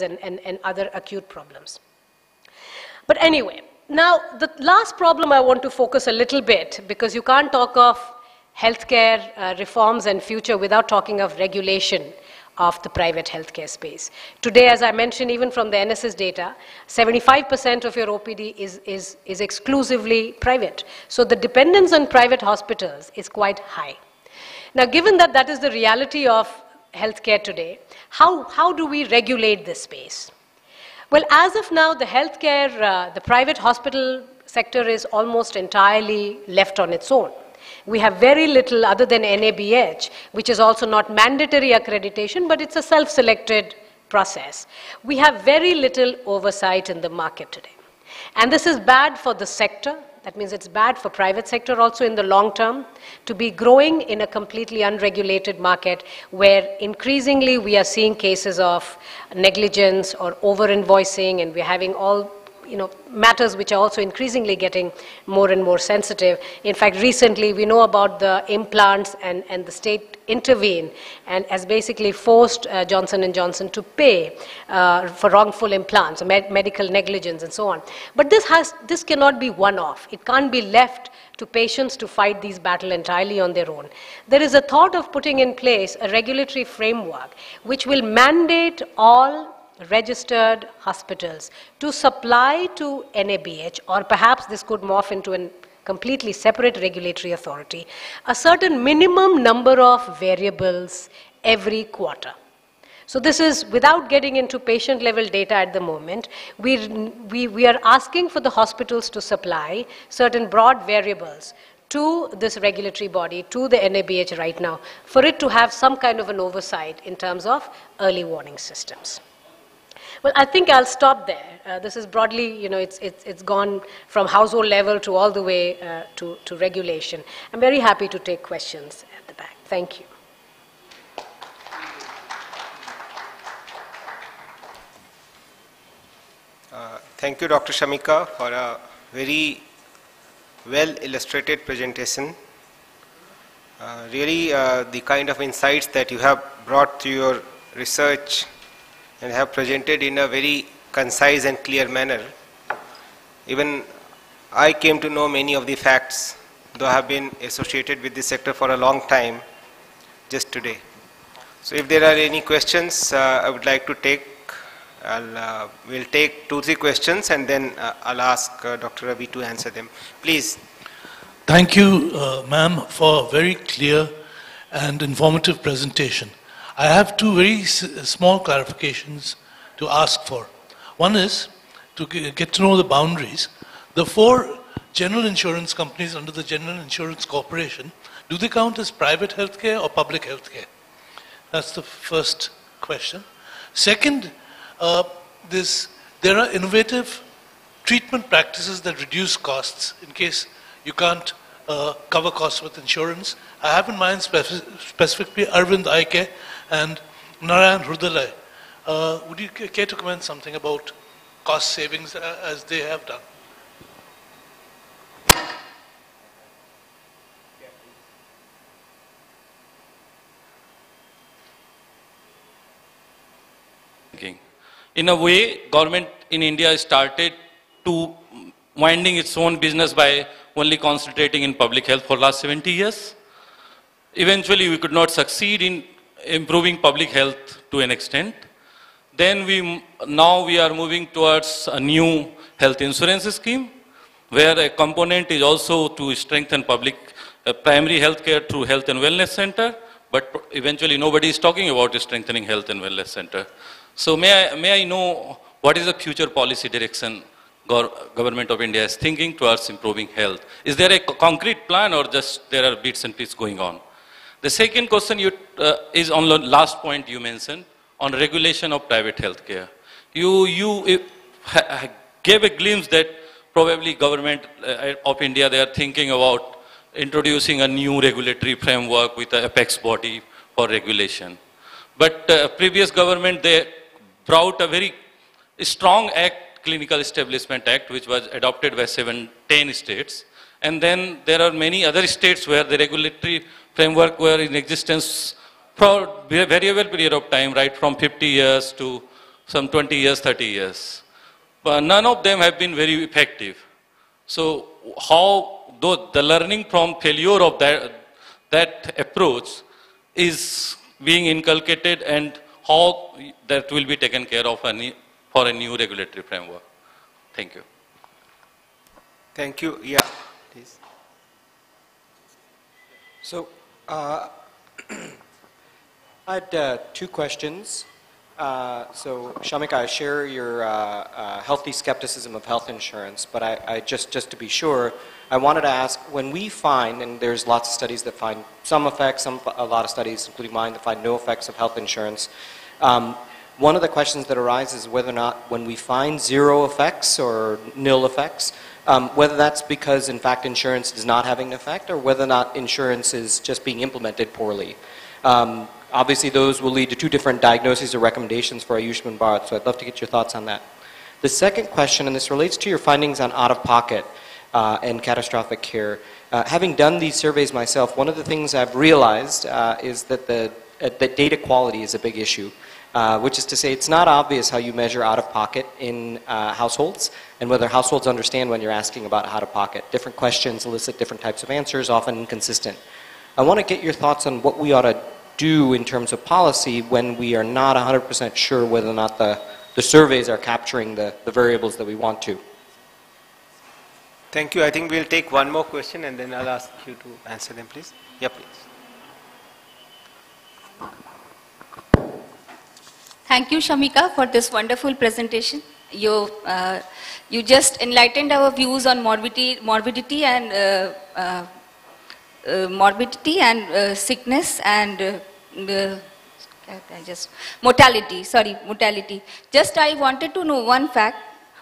and other acute problems. But anyway, now the last problem I want to focus a little bit, because you can't talk of healthcare reforms and future without talking of regulation of the private healthcare space. Today, as I mentioned, even from the NSS data, 75% of your OPD is exclusively private. So the dependence on private hospitals is quite high. Now, given that that is the reality of healthcare today, how do we regulate this space? Well, as of now, the healthcare, the private hospital sector is almost entirely left on its own. We have very little other than NABH, which is also not mandatory accreditation, but it's a self-selected process. We have very little oversight in the market today. And this is bad for the sector. That means it's bad for private sector also in the long term to be growing in a completely unregulated market where increasingly we are seeing cases of negligence or over-invoicing, and we're having all matters which are also increasingly getting more and more sensitive. In fact, recently we know about the implants, and the state intervened and has basically forced Johnson & Johnson to pay for wrongful implants, medical negligence and so on. But this cannot be one-off. It can't be left to patients to fight these battles entirely on their own. There is a thought of putting in place a regulatory framework which will mandate all registered hospitals to supply to NABH, or perhaps this could morph into a completely separate regulatory authority, a certain minimum number of variables every quarter. So this is without getting into patient level data at the moment. We are asking for the hospitals to supply certain broad variables to this regulatory body, to the NABH right now, for it to have some kind of an oversight in terms of early warning systems. Well, I think I'll stop there. This is broadly, it's gone from household level to all the way to regulation. I'm very happy to take questions at the back. Thank you. Thank you, Dr. Shamika, for a very well illustrated presentation. Really, the kind of insights that you have brought to your research and have presented in a very concise and clear manner. Even I came to know many of the facts, though I have been associated with this sector for a long time, just today. So if there are any questions I would like to take, we'll take 2-3 questions, and then I'll ask Dr. Ravi to answer them. Please. Thank you, ma'am, for a very clear and informative presentation. I have 2 very small clarifications to ask for. One is to get to know the boundaries. The 4 general insurance companies under the General Insurance Corporation, do they count as private healthcare or public healthcare? That's the first question. Second, there are innovative treatment practices that reduce costs in case you can't cover costs with insurance. I have in mind specifically Arvind Eye Care and Narayan Hrudalaya. Would you care to comment something about cost savings as they have done? In a way, government in India started to winding its own business by only concentrating in public health for last 70 years. Eventually, we could not succeed in improving public health to an extent. Then now we are moving towards a new health insurance scheme, where a component is also to strengthen public primary health care through health and wellness center, but eventually nobody is talking about strengthening health and wellness center. So may I know what is the future policy direction government of India is thinking towards improving health? Is there a concrete plan, or just there are bits and pieces going on? The second question is on the last point you mentioned on regulation of private healthcare. You gave a glimpse that probably government of India, they are thinking about introducing a new regulatory framework with an apex body for regulation. But previous government, they brought a very strong act, Clinical Establishment Act, which was adopted by 10 states. And then there are many other states where the regulatory framework were in existence for a variable period of time, right from 50 years to some 20 years, 30 years. But none of them have been very effective. So how, though the learning from failure of that approach is being inculcated, and how that will be taken care of for a new regulatory framework. Thank you. Thank you. Yeah, please. So, I had two questions. So, Shamika, I share your healthy skepticism of health insurance, but I just to be sure, I wanted to ask, when we find, and there's lots of studies that find some effects, a lot of studies, including mine, that find no effects of health insurance, one of the questions that arises is whether or not when we find zero effects or nil effects, whether that's because, in fact, insurance is not having an effect, or whether or not insurance is just being implemented poorly. Obviously, those will lead to two different diagnoses or recommendations for Ayushman Bharat, so I'd love to get your thoughts on that. The second question, and this relates to your findings on out-of-pocket and catastrophic care. Having done these surveys myself, one of the things I've realized is that that data quality is a big issue. Which is to say, it's not obvious how you measure out-of-pocket in households, and whether households understand when you're asking about out-of-pocket. Different questions elicit different types of answers, often inconsistent. I want to get your thoughts on what we ought to do in terms of policy when we are not 100% sure whether or not the surveys are capturing the variables that we want to. Thank you. I think we'll take one more question and then I'll ask you to answer them, please. Yeah, please. Thank you, Shamika, for this wonderful presentation. You just enlightened our views on morbidity and sickness and mortality. Sorry, mortality. Just I wanted to know one fact.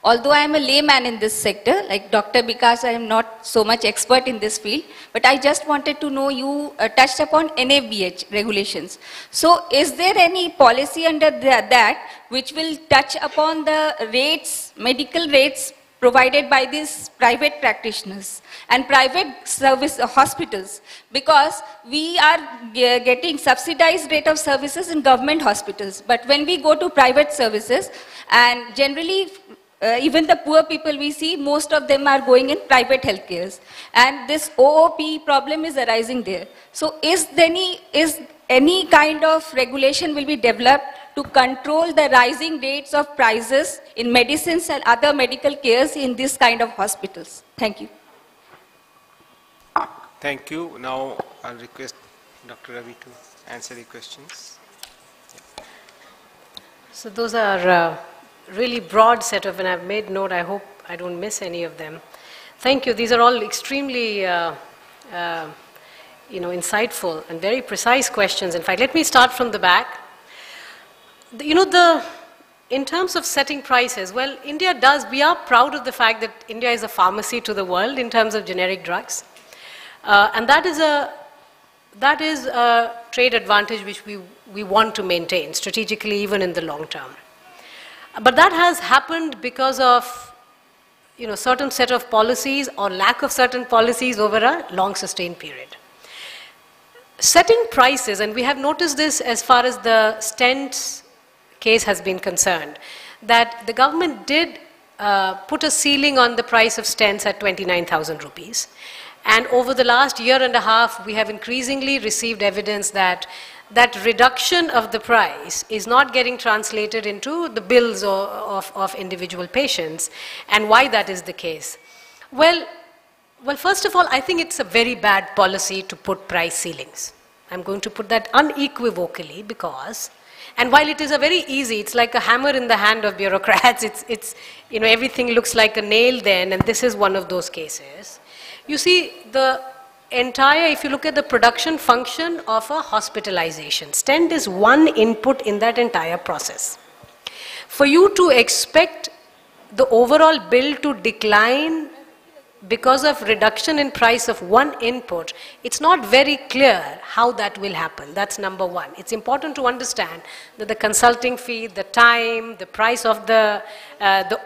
Although I am a layman in this sector, like Dr. Vikas, I am not so much expert in this field, but I just wanted to know, you touched upon NABH regulations. So is there any policy under that which will touch upon the rates, medical rates provided by these private practitioners and private service hospitals? Because we are getting subsidized rate of services in government hospitals, but when we go to private services, and generally even the poor people we see, most of them are going in private healthcare, and this OOP problem is arising there. So is any kind of regulation will be developed to control the rising rates of prices in medicines and other medical cares in this kind of hospitals? Thank you. Thank you. Now I'll request Dr. Ravi to answer the questions. Yeah. So those are really broad set of, and I've made note, I hope I don't miss any of them. Thank you. These are all extremely insightful and very precise questions. In fact, let me start from the back. In terms of setting prices, well, India does, we are proud of the fact that India is a pharmacy to the world in terms of generic drugs. And that is a trade advantage which we want to maintain strategically, even in the long term. But that has happened because of certain set of policies or lack of certain policies over a long sustained period. Setting prices, and we have noticed this as far as the stents case has been concerned, that the government did put a ceiling on the price of stents at 29,000 rupees. And over the last year and a half, we have increasingly received evidence that that reduction of the price is not getting translated into the bills of individual patients. And why that is the case? Well, first of all, I think it's a very bad policy to put price ceilings. I'm going to put that unequivocally because, and while it is a very easy, it's like a hammer in the hand of bureaucrats, it's everything looks like a nail then, and this is one of those cases. You see, the entire, if you look at the production function of a hospitalization, stent is one input in that entire process. For you to expect the overall bill to decline because of reduction in price of one input, it's not very clear how that will happen. That's number one. It's important to understand that the consulting fee, the time, the price of the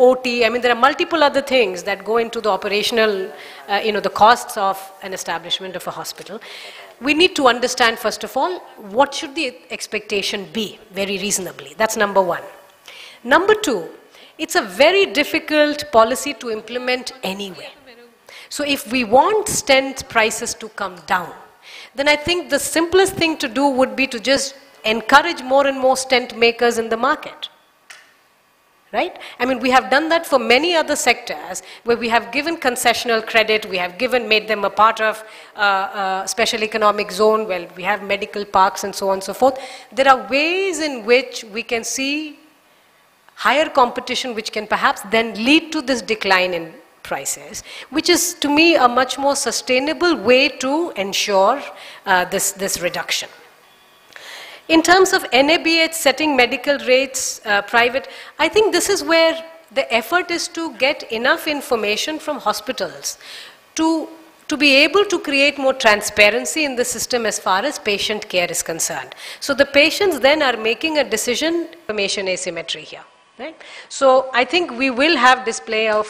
OT, I mean, there are multiple other things that go into the operational, the costs of an establishment of a hospital. We need to understand, first of all, what should the expectation be, very reasonably. That's number one. Number two, it's a very difficult policy to implement anyway. So if we want stent prices to come down, then I think the simplest thing to do would be to just encourage more and more stent makers in the market. Right? I mean, we have done that for many other sectors where we have given concessional credit, we have made them a part of special economic zone, well, we have medical parks and so on and so forth. There are ways in which we can see higher competition which can perhaps then lead to this decline in prices, which is to me a much more sustainable way to ensure this reduction. In terms of NABH setting medical rates, private, I think this is where the effort is to get enough information from hospitals to be able to create more transparency in the system as far as patient care is concerned. So the patients then are making a decision, information asymmetry here. Right? So I think we will have display of